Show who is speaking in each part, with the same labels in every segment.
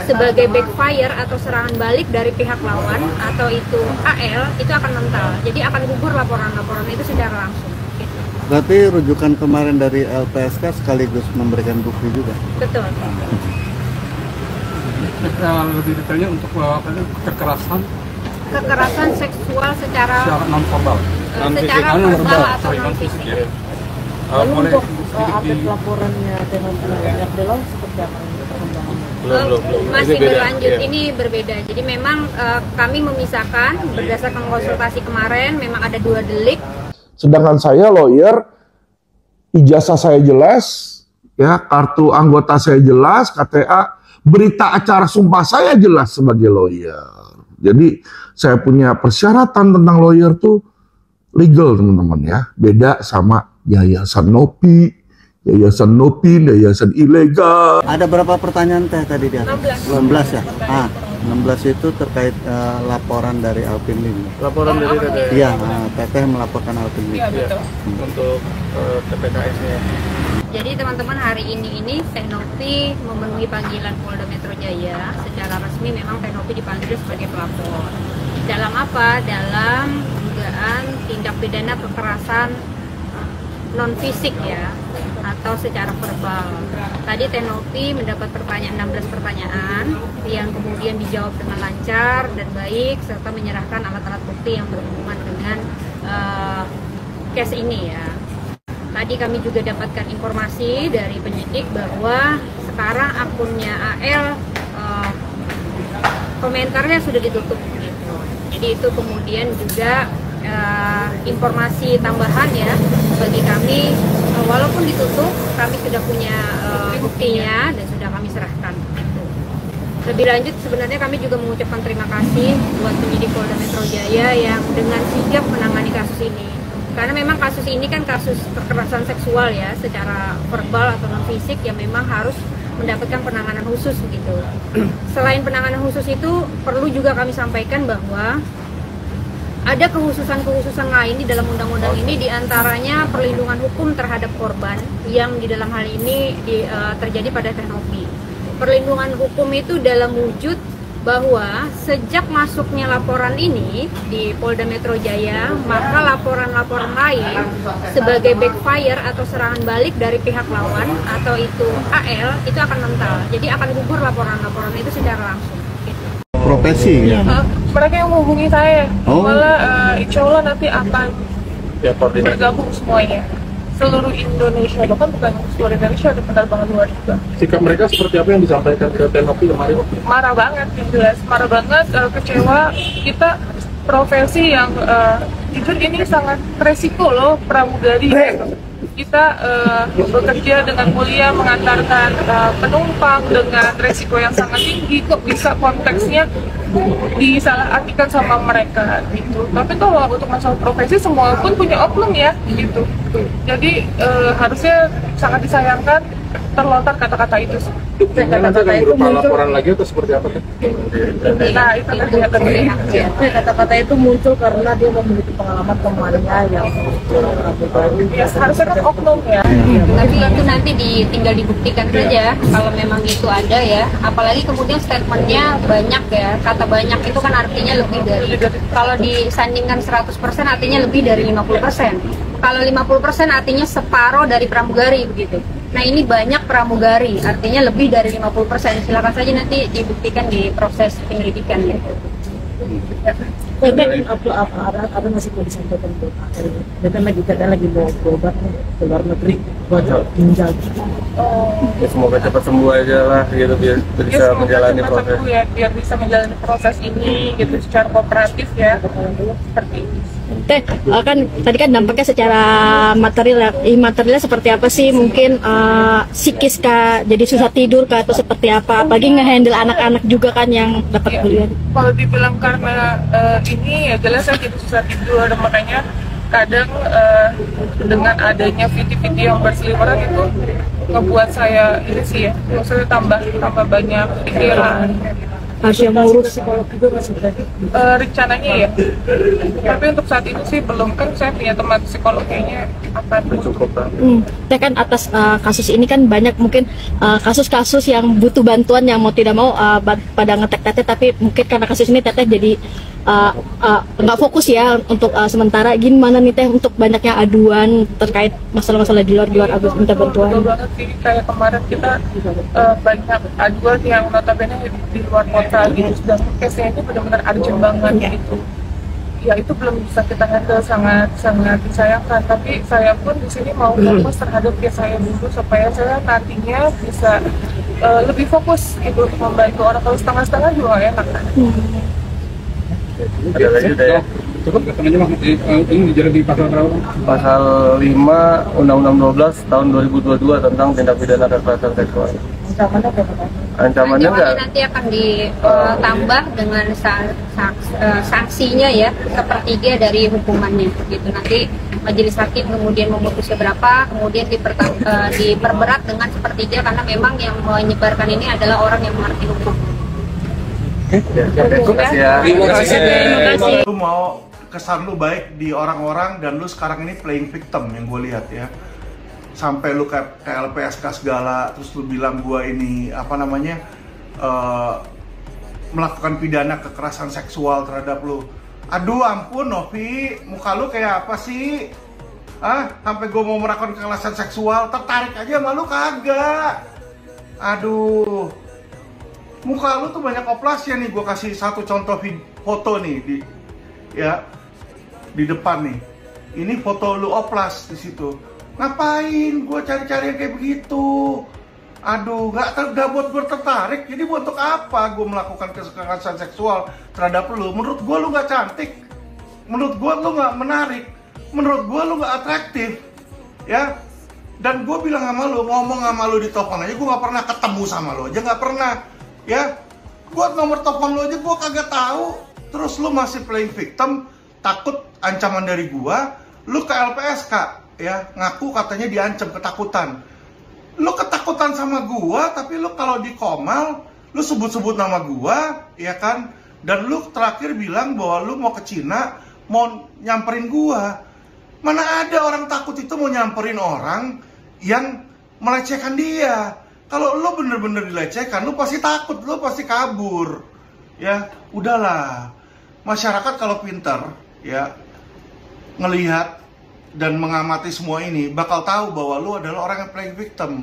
Speaker 1: sebagai backfire atau serangan balik dari pihak lawan atau itu AL, itu akan mental. Jadi akan gugur laporan-laporan itu secara langsung.
Speaker 2: Berarti rujukan kemarin dari LPSK sekaligus memberikan bukti juga?
Speaker 1: Betul.
Speaker 3: Lebih detailnya untuk
Speaker 1: kekerasan seksual secara
Speaker 3: non verbal,
Speaker 1: secara verbal atau non fisik.
Speaker 3: Ya.
Speaker 4: Lalu untuk update laporannya Tenopia Abdullah seperti apa?
Speaker 1: Masih berlanjut, ini berbeda. Jadi memang kami memisahkan berdasarkan konsultasi kemarin, memang ada 2 delik.
Speaker 5: Sedangkan saya lawyer, ijazah saya jelas, ya, kartu anggota saya jelas, KTA, berita acara sumpah saya jelas sebagai lawyer. Jadi saya punya persyaratan tentang lawyer tuh legal, teman-teman ya. Beda sama yayasan Nopi, yayasan ilegal.
Speaker 2: Ada berapa pertanyaan teh tadi di atas? 16 ya? 16 itu terkait laporan dari Alpin Lim.
Speaker 3: Laporan dari Teteh.
Speaker 2: Iya, Teteh melaporkan Alpin Lim.
Speaker 1: Iya, betul.
Speaker 3: Untuk TPKS-nya.
Speaker 1: Jadi teman-teman, hari ini Tenopi memenuhi panggilan Polda Metro Jaya. Secara resmi memang Tenopi dipanggil sebagai pelapor. Dalam apa? Dalam dugaan tindak pidana kekerasan non fisik ya, atau secara verbal. Tadi Tenopi mendapat 16 pertanyaan yang kemudian dijawab dengan lancar dan baik, serta menyerahkan alat-alat bukti yang berhubungan dengan case ini ya. Tadi kami juga dapatkan informasi dari penyidik bahwa sekarang akunnya AL komentarnya sudah ditutup gitu. Jadi itu kemudian juga informasi tambahan ya bagi kami, walaupun ditutup kami sudah punya buktinya dan sudah kami serahkan gitu. Lebih lanjut sebenarnya kami juga mengucapkan terima kasih buat penyidik Polda Metro Jaya yang dengan sigap menangani kasus ini. Karena memang kasus ini kan kasus kekerasan seksual ya, secara verbal atau non fisik, yang memang harus mendapatkan penanganan khusus begitu. Selain penanganan khusus itu, perlu juga kami sampaikan bahwa ada kekhususan-kekhususan lain di dalam undang-undang ini, diantaranya perlindungan hukum terhadap korban yang di dalam hal ini terjadi pada Tenopi. Perlindungan hukum itu dalam wujud bahwa sejak masuknya laporan ini di Polda Metro Jaya, maka laporan-laporan lain sebagai backfire atau serangan balik dari pihak lawan atau itu AL, itu akan mental. Jadi akan gugur laporan-laporan itu secara langsung.
Speaker 2: Profesi ya?
Speaker 4: Mereka yang menghubungi saya, malah insya Allah nanti akan bergabung semuanya. Seluruh Indonesia, bahkan bukan seluruh Indonesia, ada penerbangan luar juga.
Speaker 3: Sikap mereka seperti apa yang disampaikan ke Tenopi kemarin?
Speaker 4: Marah banget, jelas marah banget, kecewa. Kita profesi yang jujur ini sangat resiko loh, pramugari. Kita bekerja dengan mulia, mengantarkan penumpang dengan resiko yang sangat tinggi, kok bisa konteksnya disalahartikan sama mereka gitu. Tapi kalau untuk masalah profesi, semua pun punya oknum ya gitu. Jadi harusnya sangat disayangkan terlontar kata-kata itu.
Speaker 3: Kata-kata itu muncul laporan lagi atau seperti apa?
Speaker 4: Nah itu kata-kata itu muncul karena dia memiliki pengalaman temannya yang ya seharusnya kan oknum ya.
Speaker 1: Tapi itu nanti tinggal dibuktikan saja kalau memang itu ada ya. Apalagi kemudian statementnya banyak ya. Kata banyak itu kan artinya lebih dari, kalau disandingkan 100% artinya lebih dari 50%. Kalau 50% artinya separuh dari pramugari begitu. Nah ini banyak pramugari, artinya lebih dari 50%. Silakan saja nanti dibuktikan di proses penyelidikan ya.
Speaker 4: Ada masih mau disampaikan ke kita lagi mau berobat ke luar negeri buat ginjal.
Speaker 3: Ya, semoga cepat sembuh aja lah gitu, biar bisa menjalani proses.
Speaker 4: Ya, biar bisa menjalani proses ini gitu secara kooperatif ya. Seperti ini.
Speaker 6: Kan tadi kan dampaknya secara material, imaterialnya seperti apa sih? Mungkin psikis kah, jadi susah tidur kah, atau seperti apa? Apalagi ngehandle anak-anak juga kan yang dapat kuliah.
Speaker 4: Kalau dibilang karena ini ya jelas saya jadi susah tidur, makanya kadang dengan adanya video-video yang berseliweran itu ngebuat saya ini sih ya, maksudnya tambah banyak pikiran.
Speaker 6: harus yang ngurus.
Speaker 4: Rencananya ya, tapi untuk saat ini sih belum, kan saya punya teman psikolog kayaknya akan
Speaker 3: cukup kan.
Speaker 6: Teh kan atas kasus ini kan banyak mungkin kasus-kasus yang butuh bantuan yang mau tidak mau pada ngetek teteh, tapi mungkin karena kasus ini teteh jadi nggak fokus ya untuk sementara. Gimana nih teh untuk banyaknya aduan terkait masalah-masalah di luar Agus minta bantuan?
Speaker 4: betul banget sih, kayak kemarin kita banyak aduan yang notabene di luar kota gitu, dan case-nya ini benar-benar urgent banget gitu. Ya itu belum bisa kita handle, sangat disayangkan, tapi saya pun di sini mau fokus terhadap case saya dulu supaya saya nantinya bisa lebih fokus gitu untuk membantu orang. Kalau setengah-setengah juga nggak enak kan.
Speaker 3: Ada lagi deh.
Speaker 7: Cukup katanya Bang, ini dijerat di pasal berapa?
Speaker 3: Pasal 5 Undang-Undang 12 tahun 2022 tentang tindak pidana kekerasan seksual. Ancamannya enggak?
Speaker 1: Nanti akan ditambah dengan sanksinya ya, sepertiga dari hukumannya gitu. Nanti majelis hakim kemudian memutusnya berapa, kemudian diperberat dengan sepertiga, karena memang yang menyebarkan ini adalah orang yang mengerti hukum.
Speaker 3: Terima kasih ya.
Speaker 7: Terima kasih.
Speaker 8: Lu mau kesan lu baik di orang-orang, dan lu sekarang ini playing victim yang gue lihat ya. Sampai lu ke LPSK segala, terus lu bilang gue ini apa namanya melakukan pidana kekerasan seksual terhadap lu. Aduh ampun Novi, muka lu kayak apa sih? Sampai gue mau melakukan kekerasan seksual, tertarik aja sama lu kagak. Aduh, muka lu tuh banyak oplasnya nih. Gue kasih satu contoh foto nih di depan nih. Ini foto lu oplas di situ. Ngapain gue cari-cari yang kayak begitu? Aduh, nggak buat gue tertarik. Jadi untuk apa gue melakukan kekerasan seksual terhadap lu? Menurut gue lu nggak cantik. Menurut gue lu nggak menarik. Menurut gue lu nggak atraktif. Ya. Dan gue bilang sama lu, ngomong sama lu di telepon aja, gue nggak pernah ketemu sama lu aja, nggak pernah. Ya, buat nomor telepon lu aja gue kagak tahu. Terus lu masih playing victim, takut ancaman dari gue. Lu ke LPSK. Ya, ngaku katanya diancam, ketakutan. Lu ketakutan sama gua, tapi lu kalau di Komal, lu sebut-sebut nama gua, ya kan? Dan lu terakhir bilang bahwa lu mau ke Cina, mau nyamperin gua. Mana ada orang takut itu mau nyamperin orang yang melecehkan dia. Kalau lu bener-bener dilecehkan, lu pasti takut, lu pasti kabur. Ya, udahlah. Masyarakat kalau pinter, ya, ngelihat dan mengamati semua ini bakal tahu bahwa lu adalah orang yang playing victim,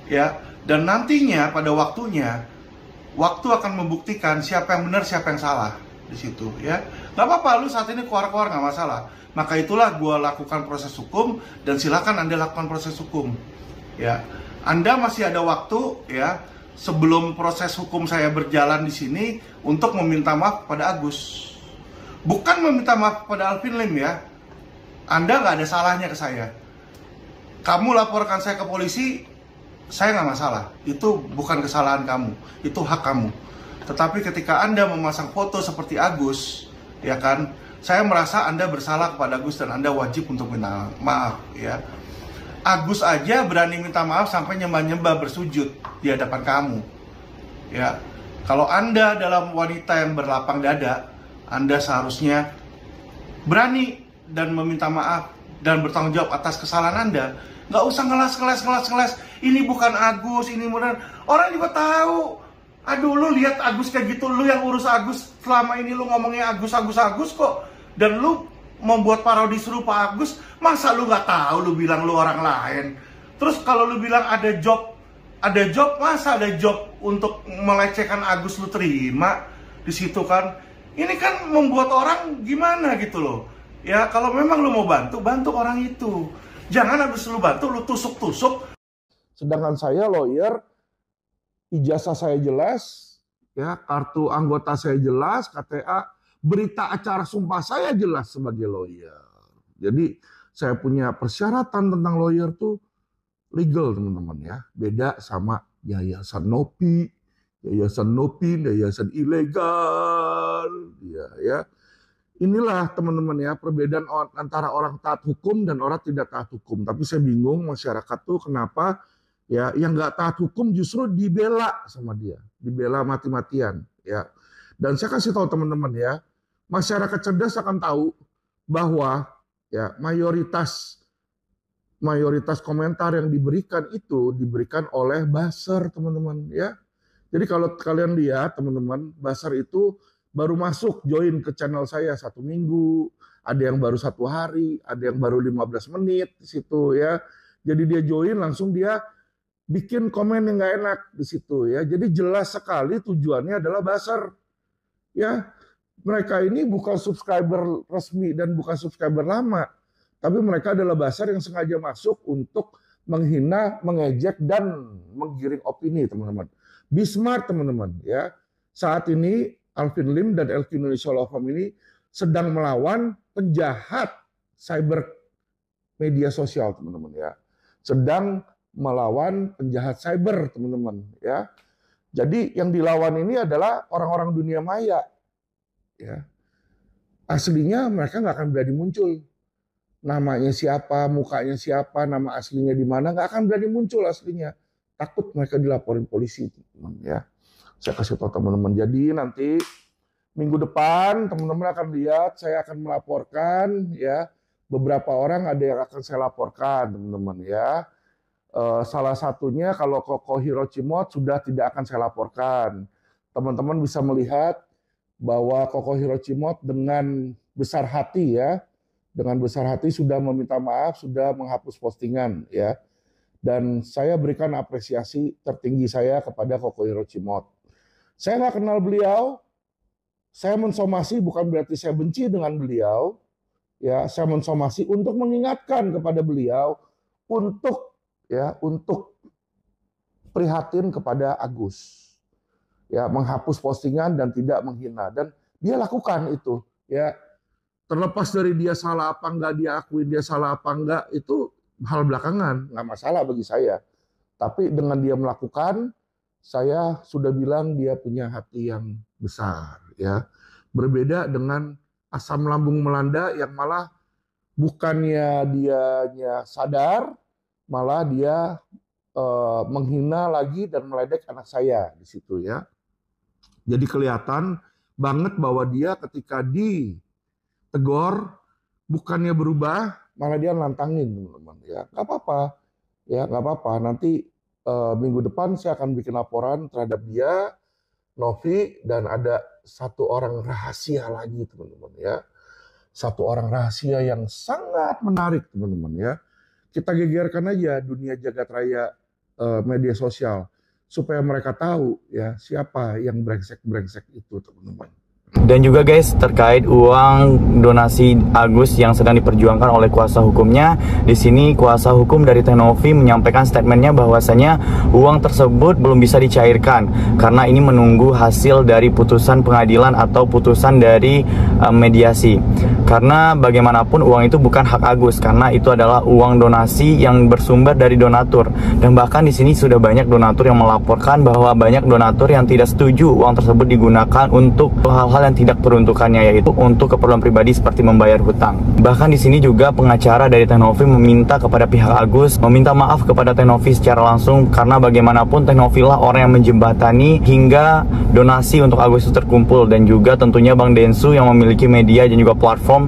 Speaker 8: ya. Dan nantinya pada waktunya, waktu akan membuktikan siapa yang benar, siapa yang salah di situ, ya. Gak apa-apa, lu saat ini keluar-keluar nggak masalah. Maka itulah gue lakukan proses hukum, dan silakan Anda lakukan proses hukum, ya. Anda masih ada waktu, ya, sebelum proses hukum saya berjalan di sini untuk meminta maaf kepada Agus, bukan meminta maaf kepada Alvin Lim, ya. Anda nggak ada salahnya ke saya. Kamu laporkan saya ke polisi, saya nggak masalah. Itu bukan kesalahan kamu, itu hak kamu. Tetapi ketika Anda memasang foto seperti Agus, ya kan, saya merasa Anda bersalah kepada Agus dan Anda wajib untuk minta maaf, ya. Agus aja berani minta maaf sampai nyembah-nyembah bersujud di hadapan kamu, ya. Kalau Anda dalam wanita yang berlapang dada, Anda seharusnya berani dan meminta maaf dan bertanggung jawab atas kesalahan Anda. Nggak usah ngelas. Ini bukan Agus, ini bukan. Orang juga tahu. Aduh, lu lihat Agus kayak gitu, lu yang urus Agus selama ini, lu ngomongnya Agus kok. Dan lu membuat parodi serupa Agus. Masa lu nggak tahu, lu bilang lu orang lain. Terus kalau lu bilang ada job, masa ada job untuk melecehkan Agus lu terima di situ kan? Ini kan membuat orang gimana gitu loh. Ya, kalau memang lu mau bantu orang itu. Jangan habis lu bantu, lu tusuk-tusuk.
Speaker 5: Sedangkan saya lawyer, ijazah saya jelas, ya, kartu anggota saya jelas, KTA, berita acara sumpah saya jelas sebagai lawyer. Jadi saya punya persyaratan tentang lawyer tuh legal, teman-teman, ya. Beda sama yayasan Nopi, yayasan ilegal, ya. Inilah teman-teman ya perbedaan antara orang taat hukum dan orang tidak taat hukum. Tapi saya bingung masyarakat tuh kenapa ya, yang nggak taat hukum justru dibela sama dia, dibela mati-matian, ya. Dan saya kasih tahu teman-teman ya, masyarakat cerdas akan tahu bahwa ya mayoritas komentar yang diberikan itu diberikan oleh buzzer, teman-teman ya. Jadi kalau kalian lihat teman-teman, buzzer itu baru masuk join ke channel saya 1 minggu, ada yang baru 1 hari, ada yang baru 15 menit di situ ya. Jadi dia join langsung dia bikin komen yang nggak enak di situ ya. Jadi jelas sekali tujuannya adalah buzzer ya. Mereka ini bukan subscriber resmi dan bukan subscriber lama, tapi mereka adalah buzzer yang sengaja masuk untuk menghina, mengejek dan menggiring opini, teman-teman. Be smart, teman-teman ya. Saat ini Alvin Lim dan LQ Indonesia Law Firm ini sedang melawan penjahat cyber media sosial, teman-teman ya. Sedang melawan penjahat cyber, teman-teman ya. Jadi yang dilawan ini adalah orang-orang dunia maya ya. Aslinya mereka nggak akan berani muncul. Namanya siapa, mukanya siapa, nama aslinya di mana, nggak akan berani muncul aslinya. Takut mereka dilaporin polisi, teman-teman ya. Saya kasih tahu teman-teman. Jadi nanti minggu depan teman-teman akan lihat saya akan melaporkan ya beberapa orang, ada yang akan saya laporkan, teman-teman ya. Salah satunya kalau Koko Hirochimot sudah tidak akan saya laporkan. Teman-teman bisa melihat bahwa Koko Hirochimot dengan besar hati ya, dengan besar hati sudah meminta maaf, sudah menghapus postingan ya. Dan saya berikan apresiasi tertinggi saya kepada Koko Hirochimot. Saya nggak kenal beliau, saya mensomasi bukan berarti saya benci dengan beliau, ya. Saya mensomasi untuk mengingatkan kepada beliau untuk prihatin kepada Agus, ya, menghapus postingan dan tidak menghina. Dan dia lakukan itu, ya. Terlepas dari dia salah apa enggak, dia akuin dia salah apa enggak, itu hal belakangan, nggak masalah bagi saya. Tapi dengan dia melakukan, saya sudah bilang dia punya hati yang besar, ya. Berbeda dengan asam lambung melanda yang malah bukannya dianya sadar, malah dia menghina lagi dan meledek anak saya di situ ya. Jadi kelihatan banget bahwa dia ketika ditegur bukannya berubah, malah dia nantangin, teman-teman ya. Nggak apa-apa ya, nggak apa-apa. Nanti minggu depan saya akan bikin laporan terhadap dia, Novi, dan ada 1 orang rahasia lagi, teman-teman ya. 1 orang rahasia yang sangat menarik, teman-teman ya. Kita gegerkan aja dunia jagat raya media sosial supaya mereka tahu ya siapa yang brengsek-brengsek itu, teman-teman.
Speaker 9: Dan juga guys, terkait uang donasi Agus yang sedang diperjuangkan oleh kuasa hukumnya, di sini kuasa hukum dari Teh Novi menyampaikan statementnya bahwasanya uang tersebut belum bisa dicairkan karena ini menunggu hasil dari putusan pengadilan atau putusan dari mediasi. Karena bagaimanapun uang itu bukan hak Agus, karena itu adalah uang donasi yang bersumber dari donatur. Dan bahkan di sini sudah banyak donatur yang melaporkan bahwa banyak donatur yang tidak setuju uang tersebut digunakan untuk hal-hal yang tidak peruntukannya, yaitu untuk keperluan pribadi seperti membayar hutang. Bahkan di sini juga pengacara dari Teh Novi meminta kepada pihak Agus meminta maaf kepada Teh Novi secara langsung, karena bagaimanapun Teh Novi lah orang yang menjembatani hingga donasi untuk Agus itu terkumpul, dan juga tentunya Bang Densu yang memiliki media dan juga platform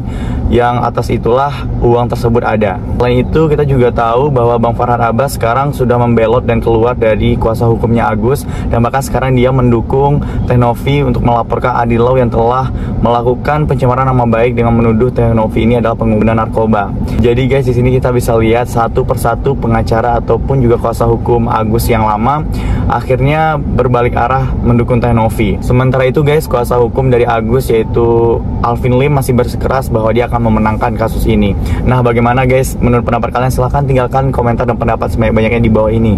Speaker 9: yang atas itulah uang tersebut ada. Selain itu kita juga tahu bahwa Bang Farhad Abbas sekarang sudah membelot dan keluar dari kuasa hukumnya Agus, dan bahkan sekarang dia mendukung Teh Novi untuk melaporkan Adi Lau yang telah melakukan pencemaran nama baik dengan menuduh Teh Novi ini adalah pengguna narkoba. Jadi guys, di sini kita bisa lihat satu persatu pengacara ataupun juga kuasa hukum Agus yang lama akhirnya berbalik arah mendukung Teh Novi. Sementara itu guys, kuasa hukum dari Agus yaitu Alvin Lim masih bersikeras bahwa dia akan memenangkan kasus ini. Nah, bagaimana guys menurut pendapat kalian? Silahkan tinggalkan komentar dan pendapat sebanyak-banyaknya di bawah ini.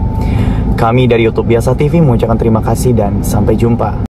Speaker 9: Kami dari YouTube Biasa TV mengucapkan terima kasih dan sampai jumpa.